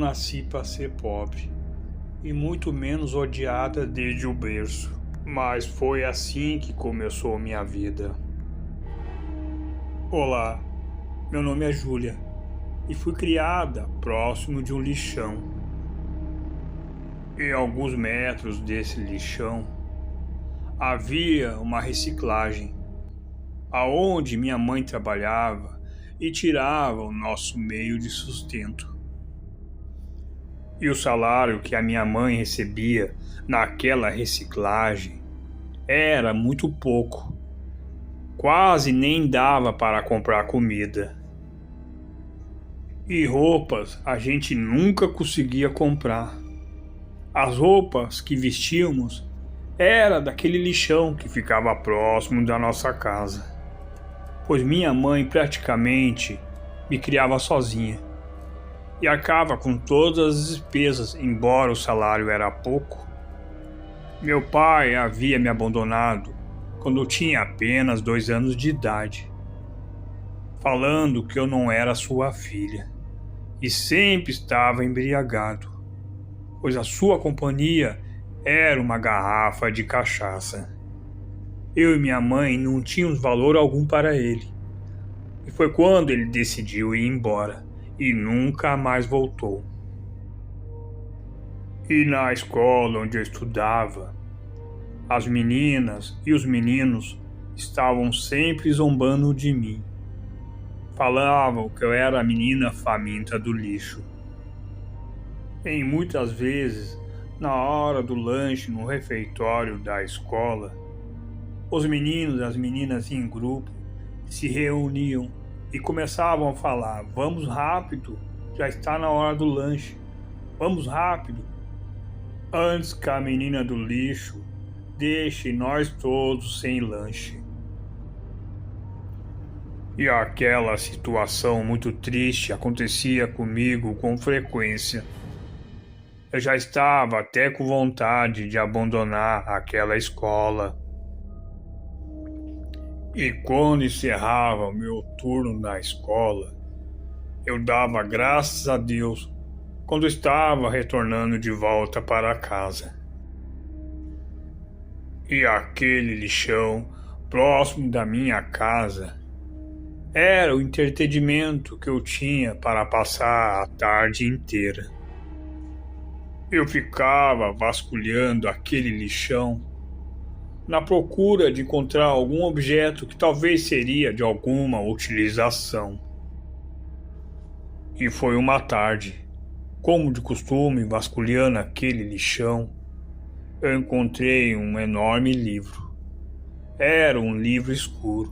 nasci para ser pobre, e muito menos odiada desde o berço. Mas foi assim que começou minha vida. Olá, meu nome é Júlia e fui criada próximo de um lixão. Em alguns metros desse lixão havia uma reciclagem, aonde minha mãe trabalhava e tirava o nosso meio de sustento. E o salário que a minha mãe recebia naquela reciclagem era muito pouco. Quase nem dava para comprar comida. E roupas a gente nunca conseguia comprar. As roupas que vestíamos era daquele lixão que ficava próximo da nossa casa. Pois minha mãe praticamente me criava sozinha e arcava com todas as despesas, embora o salário era pouco. Meu pai havia me abandonado quando eu tinha apenas 2 anos de idade, falando que eu não era sua filha e sempre estava embriagado, pois a sua companhia era uma garrafa de cachaça. Eu e minha mãe não tínhamos valor algum para ele, e foi quando ele decidiu ir embora e nunca mais voltou. E na escola onde eu estudava, as meninas e os meninos estavam sempre zombando de mim. Falavam que eu era a menina faminta do lixo. E muitas vezes, na hora do lanche no refeitório da escola, os meninos e as meninas em grupo se reuniam e começavam a falar: "Vamos rápido, já está na hora do lanche. Vamos rápido, antes que a menina do lixo deixe nós todos sem lanche." E aquela situação muito triste acontecia comigo com frequência. Eu já estava até com vontade de abandonar aquela escola. E quando encerrava o meu turno na escola, eu dava graças a Deus quando estava retornando de volta para casa. E aquele lixão próximo da minha casa era o entretenimento que eu tinha para passar a tarde inteira. Eu ficava vasculhando aquele lixão na procura de encontrar algum objeto que talvez seria de alguma utilização. E foi uma tarde, como de costume, vasculhando aquele lixão, eu encontrei um enorme livro. Era um livro escuro,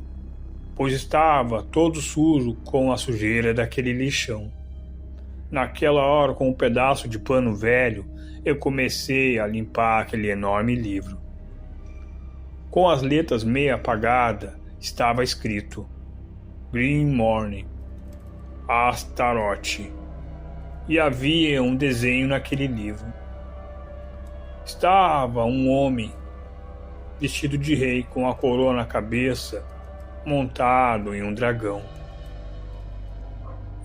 pois estava todo sujo com a sujeira daquele lixão. Naquela hora, com um pedaço de pano velho, eu comecei a limpar aquele enorme livro. Com as letras meio apagadas, estava escrito Green Morning, Astaroth, e havia um desenho naquele livro. Estava um homem vestido de rei com a coroa na cabeça, montado em um dragão.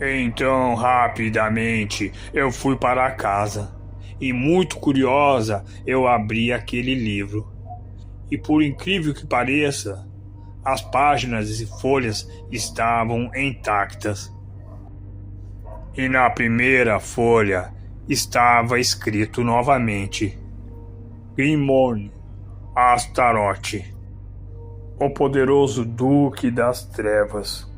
Então, rapidamente, eu fui para casa e, muito curiosa, eu abri aquele livro. E por incrível que pareça, as páginas e folhas estavam intactas. E na primeira folha estava escrito novamente: Grimorn, Astaroth, o poderoso Duque das Trevas,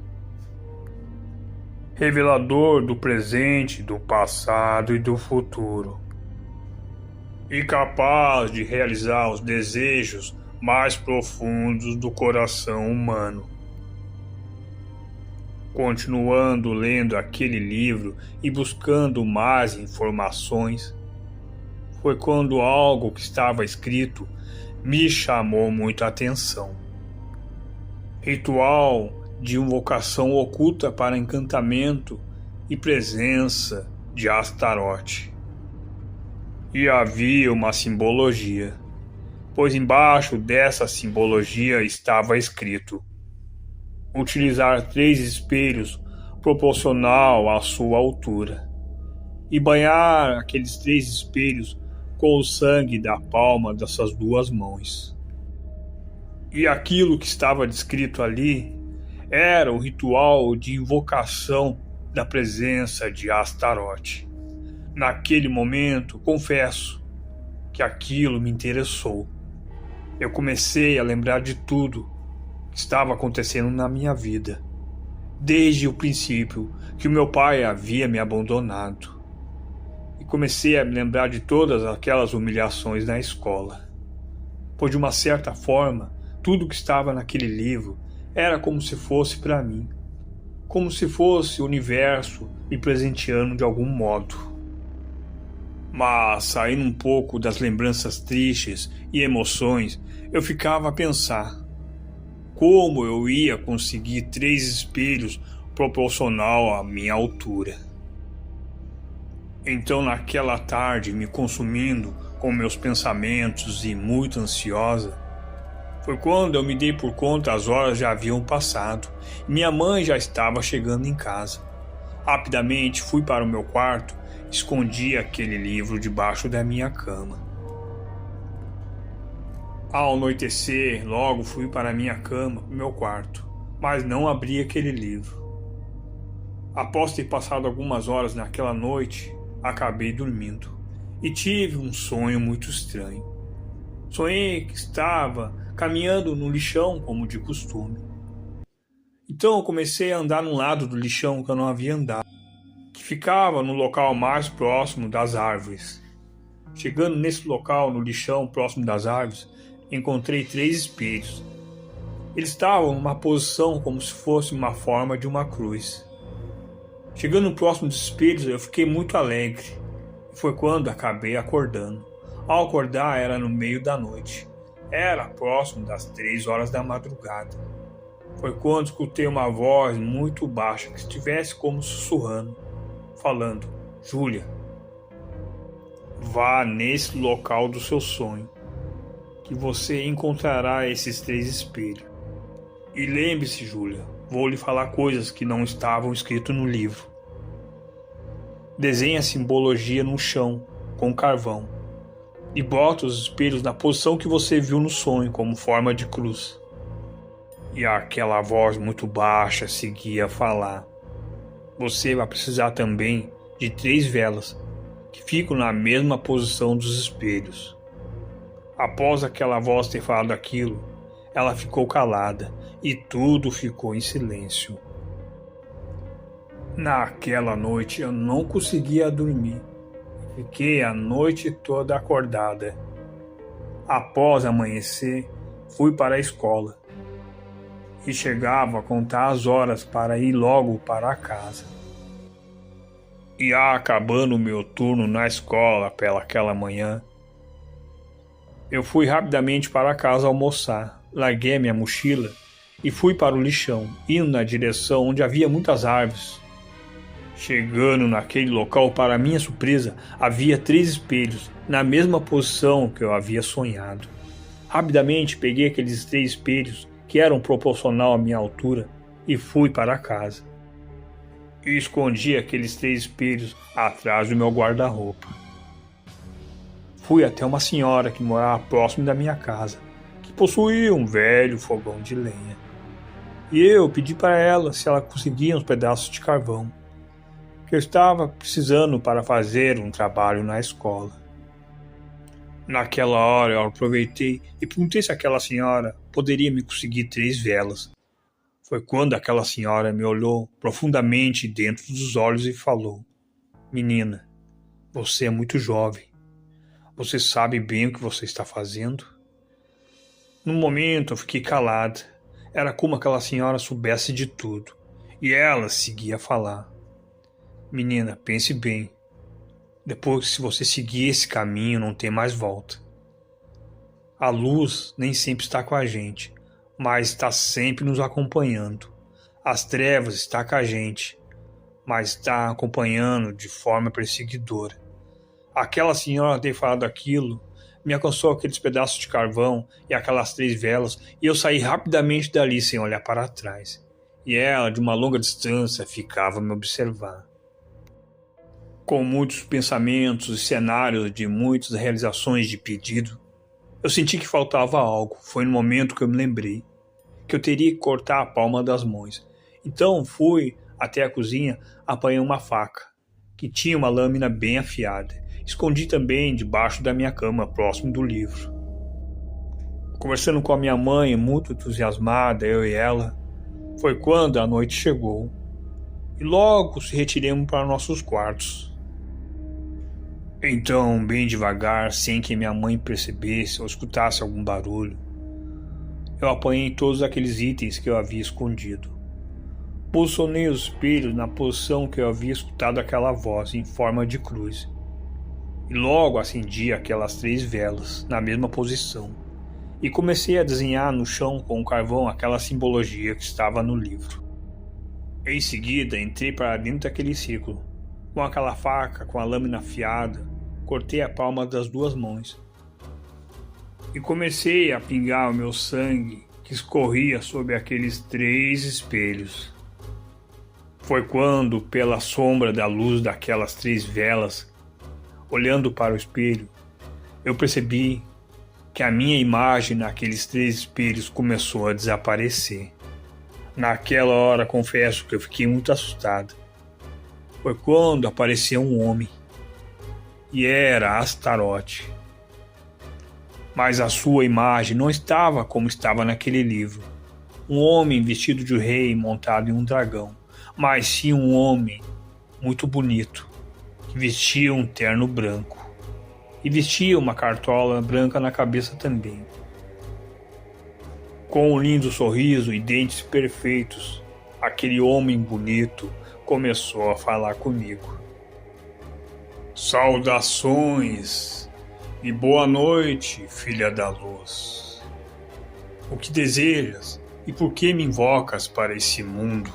revelador do presente, do passado e do futuro, e capaz de realizar os desejos mais profundos do coração humano. Continuando lendo aquele livro e buscando mais informações, foi quando algo que estava escrito me chamou muito a atenção. Ritual de invocação oculta para encantamento e presença de Astaroth. E havia uma simbologia, pois embaixo dessa simbologia estava escrito: utilizar 3 espelhos proporcional à sua altura, e banhar aqueles 3 espelhos com o sangue da palma dessas 2 mãos. E aquilo que estava descrito ali era o ritual de invocação da presença de Astaroth. Naquele momento, confesso que aquilo me interessou. Eu comecei a lembrar de tudo que estava acontecendo na minha vida, desde o princípio que o meu pai havia me abandonado. E comecei a me lembrar de todas aquelas humilhações na escola. Pois de uma certa forma, tudo que estava naquele livro era como se fosse para mim, como se fosse o universo me presenteando de algum modo. Mas, saindo um pouco das lembranças tristes e emoções, eu ficava a pensar como eu ia conseguir 3 espelhos proporcional à minha altura. Então, naquela tarde, me consumindo com meus pensamentos e muito ansiosa, foi quando eu me dei por conta as horas já haviam passado e minha mãe já estava chegando em casa. Rapidamente fui para o meu quarto, escondi aquele livro debaixo da minha cama. Ao anoitecer, logo fui para a minha cama, no meu quarto, mas não abri aquele livro. Após ter passado algumas horas naquela noite, acabei dormindo e tive um sonho muito estranho. Sonhei que estava caminhando no lixão como de costume. Então eu comecei a andar no lado do lixão que eu não havia andado, que ficava no local mais próximo das árvores. Chegando nesse local, no lixão próximo das árvores, encontrei 3 espelhos. Eles estavam numa posição como se fosse uma forma de uma cruz. Chegando próximo dos espelhos, eu fiquei muito alegre. E foi quando acabei acordando. Ao acordar era no meio da noite. Era próximo das 3 horas da madrugada. Foi quando escutei uma voz muito baixa que estivesse como sussurrando, falando: Júlia, vá nesse local do seu sonho, que você encontrará esses 3 espelhos. E lembre-se, Júlia, vou lhe falar coisas que não estavam escritas no livro. Desenhe a simbologia no chão, com carvão, e bota os espelhos na posição que você viu no sonho, como forma de cruz. E aquela voz muito baixa seguia a falar: você vai precisar também de 3 velas, que ficam na mesma posição dos espelhos. Após aquela voz ter falado aquilo, ela ficou calada e tudo ficou em silêncio. Naquela noite eu não conseguia dormir. Fiquei a noite toda acordada. Após amanhecer, fui para a escola e chegava a contar as horas para ir logo para casa. E acabando o meu turno na escola pelaquela manhã, eu fui rapidamente para casa almoçar, larguei minha mochila e fui para o lixão, indo na direção onde havia muitas árvores. Chegando naquele local, para minha surpresa, havia 3 espelhos, na mesma posição que eu havia sonhado. Rapidamente peguei aqueles 3 espelhos, que eram proporcional à minha altura, e fui para casa. E escondi aqueles 3 espelhos atrás do meu guarda-roupa. Fui até uma senhora que morava próximo da minha casa, que possuía um velho fogão de lenha. E eu pedi para ela se ela conseguia uns pedaços de carvão, que eu estava precisando para fazer um trabalho na escola. Naquela hora eu aproveitei e perguntei se aquela senhora poderia me conseguir 3 velas. Foi quando aquela senhora me olhou profundamente dentro dos olhos e falou: menina, você é muito jovem. Você sabe bem o que você está fazendo? No momento eu fiquei calada. Era como aquela senhora soubesse de tudo. E ela seguia a falar: menina, pense bem. Depois, se você seguir esse caminho, não tem mais volta. A luz nem sempre está com a gente, mas está sempre nos acompanhando. As trevas estão com a gente, mas está acompanhando de forma perseguidora. Aquela senhora ter falado aquilo me alcançou aqueles pedaços de carvão e aquelas 3 velas, e eu saí rapidamente dali sem olhar para trás. E ela, de uma longa distância, ficava a me observar. Com muitos pensamentos e cenários de muitas realizações de pedido, eu senti que faltava algo. Foi no momento que eu me lembrei que eu teria que cortar a palma das mãos. Então fui até a cozinha, apanhei uma faca, que tinha uma lâmina bem afiada. Escondi também debaixo da minha cama, próximo do livro. Conversando com a minha mãe, muito entusiasmada, eu e ela, foi quando a noite chegou. E logo se retiramos para nossos quartos. Então, bem devagar, sem que minha mãe percebesse ou escutasse algum barulho, eu apanhei todos aqueles itens que eu havia escondido. Posicionei os espelhos na posição que eu havia escutado aquela voz em forma de cruz. E logo acendi aquelas 3 velas na mesma posição. E comecei a desenhar no chão com o carvão aquela simbologia que estava no livro. Em seguida, entrei para dentro daquele círculo. Com aquela faca, com a lâmina afiada, cortei a palma das 2 mãos. E comecei a pingar o meu sangue que escorria sobre aqueles 3 espelhos. Foi quando, pela sombra da luz daquelas 3 velas, olhando para o espelho, eu percebi que a minha imagem naqueles 3 espelhos começou a desaparecer. Naquela hora, confesso que eu fiquei muito assustado. Foi quando apareceu um homem. E era Astarote. Mas a sua imagem não estava como estava naquele livro. Um homem vestido de rei montado em um dragão. Mas sim um homem muito bonito, que vestia um terno branco. E vestia uma cartola branca na cabeça também. Com um lindo sorriso e dentes perfeitos, aquele homem bonito começou a falar comigo. Saudações e boa noite, filha da luz. O que desejas e por que me invocas para esse mundo?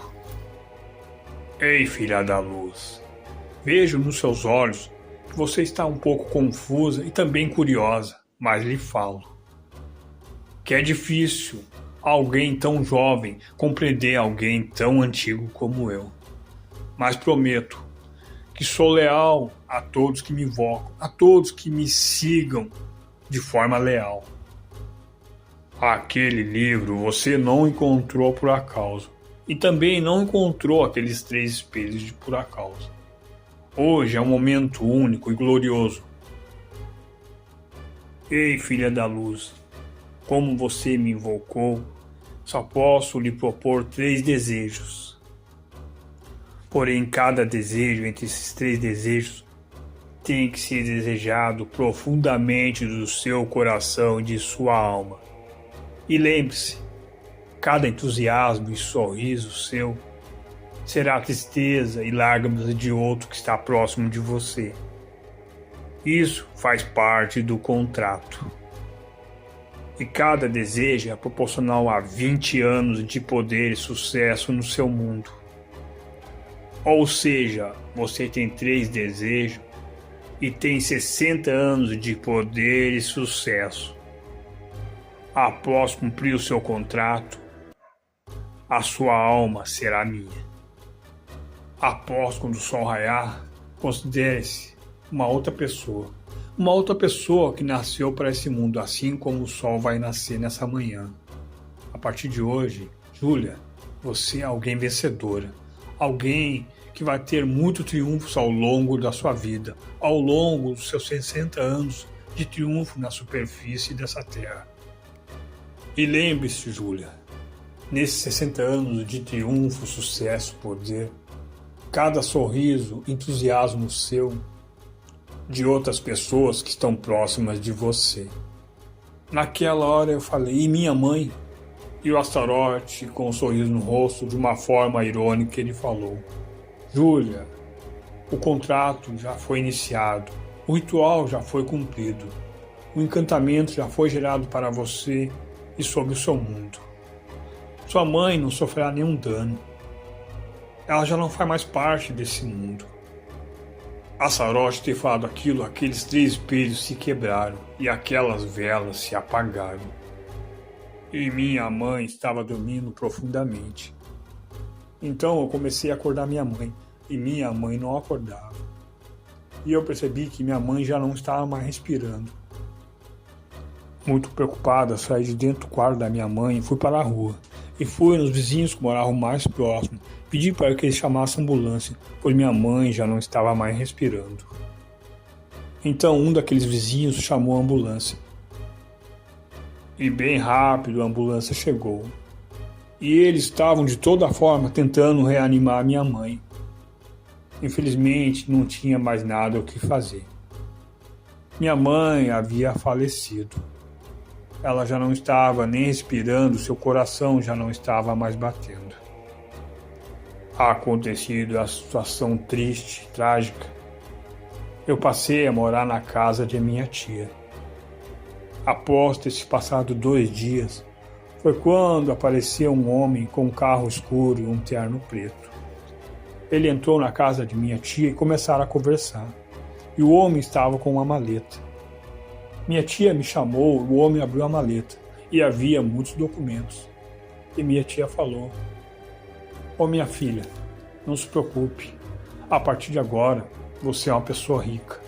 Ei, filha da luz, vejo nos seus olhos que você está um pouco confusa e também curiosa, mas lhe falo que é difícil alguém tão jovem compreender alguém tão antigo como eu. Mas prometo que sou leal a todos que me invocam, a todos que me sigam de forma leal. Aquele livro você não encontrou por acaso, e também não encontrou aqueles 3 espelhos por acaso. Hoje é um momento único e glorioso. Ei, filha da luz, como você me invocou, só posso lhe propor 3 desejos. Porém, cada desejo entre esses 3 desejos tem que ser desejado profundamente do seu coração e de sua alma. E lembre-se, cada entusiasmo e sorriso seu será tristeza e lágrimas de outro que está próximo de você. Isso faz parte do contrato. E cada desejo é proporcional a 20 anos de poder e sucesso no seu mundo. Ou seja, você tem 3 desejos e tem 60 anos de poder e sucesso. Após cumprir o seu contrato, a sua alma será minha. Após quando o sol raiar, considere-se uma outra pessoa. Uma outra pessoa que nasceu para esse mundo, assim como o sol vai nascer nessa manhã. A partir de hoje, Júlia, você é alguém vencedora. Alguém que vai ter muitos triunfos ao longo da sua vida, ao longo dos seus 60 anos de triunfo na superfície dessa terra. E lembre-se, Júlia, nesses 60 anos de triunfo, sucesso, poder, cada sorriso, entusiasmo seu, de outras pessoas que estão próximas de você. Naquela hora eu falei, e minha mãe? E o Astarote, com um sorriso no rosto, de uma forma irônica, ele falou, Júlia, o contrato já foi iniciado, o ritual já foi cumprido, o encantamento já foi gerado para você e sobre o seu mundo. Sua mãe não sofrerá nenhum dano. Ela já não faz mais parte desse mundo. Astarote ter falado aquilo, aqueles 3 espelhos se quebraram e aquelas velas se apagaram. E minha mãe estava dormindo profundamente. Então eu comecei a acordar minha mãe, e minha mãe não acordava. e eu percebi que minha mãe já não estava mais respirando. Muito preocupada, saí de dentro do quarto da minha mãe e fui para a rua. E fui nos vizinhos que moravam mais próximo. Pedi para que eles chamassem a ambulância, pois minha mãe já não estava mais respirando. Então um daqueles vizinhos chamou a ambulância. E bem rápido a ambulância chegou. E eles estavam de toda forma tentando reanimar minha mãe. Infelizmente não tinha mais nada o que fazer. Minha mãe havia falecido. Ela já não estava nem respirando, seu coração já não estava mais batendo. Ha acontecido a situação triste, trágica. Eu passei a morar na casa de minha tia. Após ter se passado 2 dias, foi quando apareceu um homem com um carro escuro e um terno preto. Ele entrou na casa de minha tia e começaram a conversar. E o homem estava com uma maleta. Minha tia me chamou, o homem abriu a maleta e havia muitos documentos. E minha tia falou: "Ô minha filha, não se preocupe. A partir de agora, você é uma pessoa rica.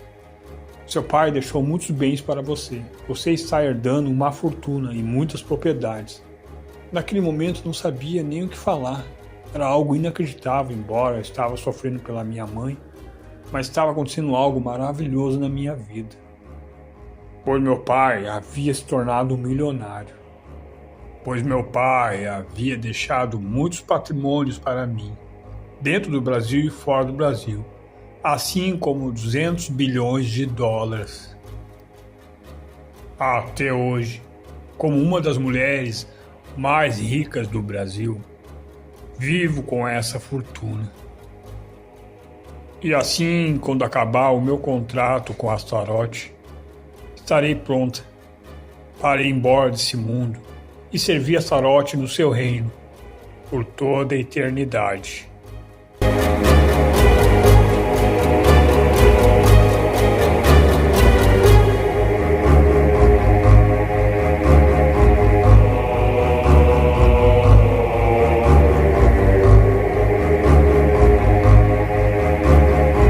Seu pai deixou muitos bens para você. Você está herdando uma fortuna e muitas propriedades." Naquele momento não sabia nem o que falar. Era algo inacreditável, embora eu estava sofrendo pela minha mãe, mas estava acontecendo algo maravilhoso na minha vida. Pois meu pai havia se tornado um milionário. Pois meu pai havia deixado muitos patrimônios para mim, dentro do Brasil e fora do Brasil, assim como 200 bilhões de dólares. Até hoje, como uma das mulheres mais ricas do Brasil, vivo com essa fortuna. E assim, quando acabar o meu contrato com a Astaroth, estarei pronta para ir embora desse mundo e servir a Astaroth no seu reino por toda a eternidade.